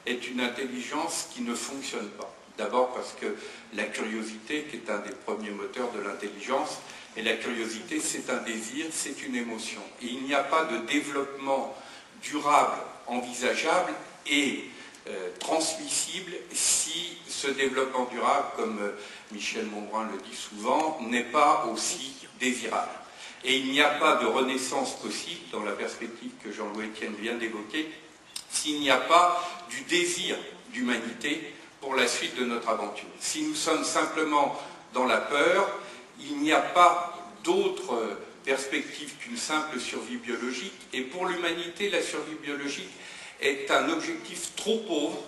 est une intelligence qui ne fonctionne pas. D'abord parce que la curiosité, qui est un des premiers moteurs de l'intelligence, et la curiosité, c'est un désir, c'est une émotion. Et il n'y a pas de développement durable, envisageable et transmissible si ce développement durable, comme Michel Monbrun le dit souvent, n'est pas aussi désirable. Et il n'y a pas de renaissance possible, dans la perspective que Jean-Louis Etienne vient d'évoquer, s'il n'y a pas du désir d'humanité pour la suite de notre aventure. Si nous sommes simplement dans la peur, il n'y a pas d'autre perspective qu'une simple survie biologique. Et pour l'humanité, la survie biologique est un objectif trop pauvre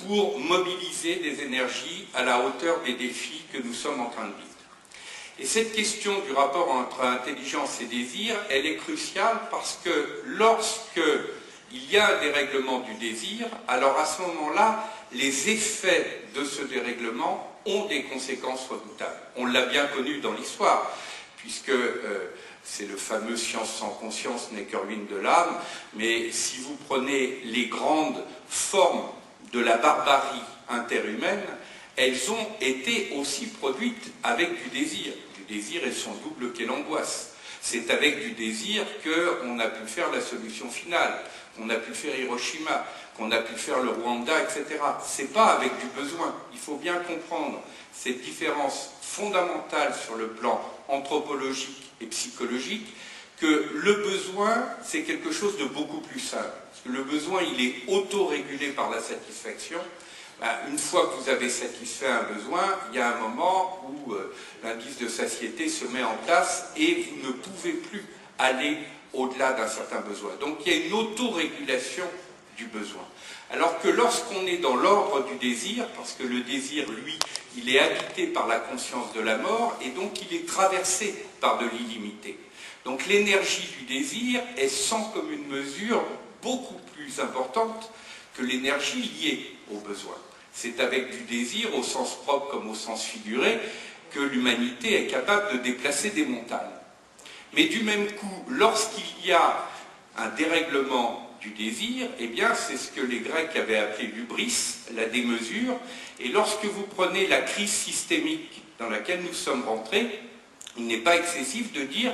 pour mobiliser des énergies à la hauteur des défis que nous sommes en train de vivre. Et cette question du rapport entre intelligence et désir, elle est cruciale parce que lorsque il y a un dérèglement du désir, alors à ce moment-là, les effets de ce dérèglement ont des conséquences redoutables. On l'a bien connu dans l'histoire, puisque c'est le fameux « science sans conscience n'est que ruine de l'âme », mais si vous prenez les grandes formes de la barbarie interhumaine, elles ont été aussi produites avec du désir et son double qu'est l'angoisse. C'est avec du désir qu'on a pu faire la solution finale, qu'on a pu faire Hiroshima, qu'on a pu faire le Rwanda, etc. Ce n'est pas avec du besoin. Il faut bien comprendre cette différence fondamentale sur le plan anthropologique et psychologique, que le besoin, c'est quelque chose de beaucoup plus simple. Parce que le besoin, il est autorégulé par la satisfaction. Une fois que vous avez satisfait un besoin, il y a un moment où l'indice de satiété se met en place et vous ne pouvez plus aller au-delà d'un certain besoin. Donc il y a une autorégulation du besoin. Alors que lorsqu'on est dans l'ordre du désir, parce que le désir, lui, il est habité par la conscience de la mort et donc il est traversé par de l'illimité. Donc l'énergie du désir est sans commune mesure beaucoup plus importante que l'énergie liée au besoin. C'est avec du désir, au sens propre comme au sens figuré, que l'humanité est capable de déplacer des montagnes. Mais du même coup, lorsqu'il y a un dérèglement du désir, eh bien c'est ce que les Grecs avaient appelé l'hubris, la démesure, et lorsque vous prenez la crise systémique dans laquelle nous sommes rentrés, il n'est pas excessif de dire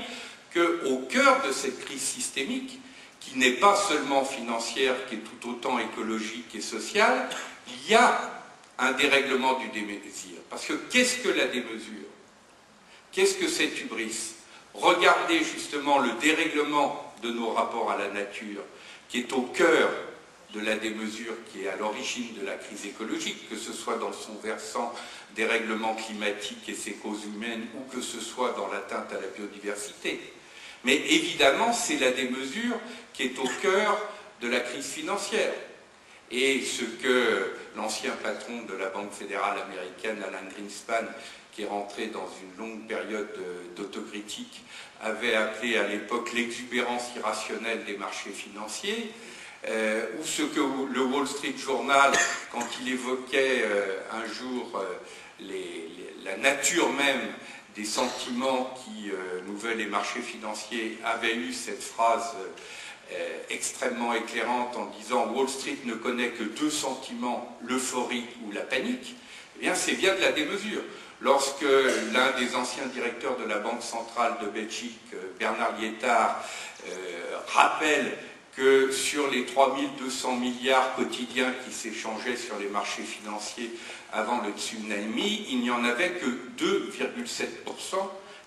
qu'au cœur de cette crise systémique, qui n'est pas seulement financière, qui est tout autant écologique et sociale, il y a un dérèglement du désir. Parce que qu'est-ce que la démesure? Qu'est-ce que cette hubris? Regardez justement le dérèglement de nos rapports à la nature, qui est au cœur de la démesure, qui est à l'origine de la crise écologique, que ce soit dans son versant dérèglement climatique et ses causes humaines, ou que ce soit dans l'atteinte à la biodiversité. Mais évidemment, c'est la démesure qui est au cœur de la crise financière. Et ce que l'ancien patron de la Banque fédérale américaine, Alan Greenspan, qui est rentré dans une longue période d'autocritique, avait appelé à l'époque l'exubérance irrationnelle des marchés financiers, ou ce que le Wall Street Journal, quand il évoquait un jour la nature même des sentiments qui mouvaient les marchés financiers, avait eu cette phrase extrêmement éclairante en disant « Wall Street ne connaît que deux sentiments, l'euphorie ou la panique », eh bien c'est bien de la démesure. Lorsque l'un des anciens directeurs de la Banque centrale de Belgique, Bernard Liétard, rappelle que sur les 3200 milliards quotidiens qui s'échangeaient sur les marchés financiers avant le tsunami, il n'y en avait que 2,7%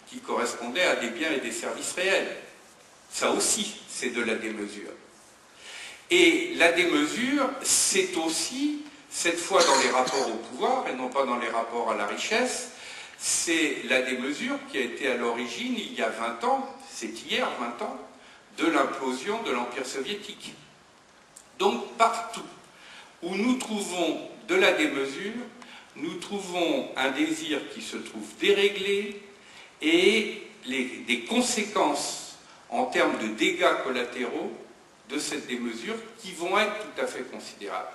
qui correspondaient à des biens et des services réels. Ça aussi, c'est de la démesure. Et la démesure, c'est aussi, cette fois dans les rapports au pouvoir, et non pas dans les rapports à la richesse, c'est la démesure qui a été à l'origine, il y a 20 ans, c'est hier 20 ans, de l'implosion de l'Empire soviétique. Donc partout où nous trouvons de la démesure, nous trouvons un désir qui se trouve déréglé et des conséquences en termes de dégâts collatéraux de cette démesure qui vont être tout à fait considérables.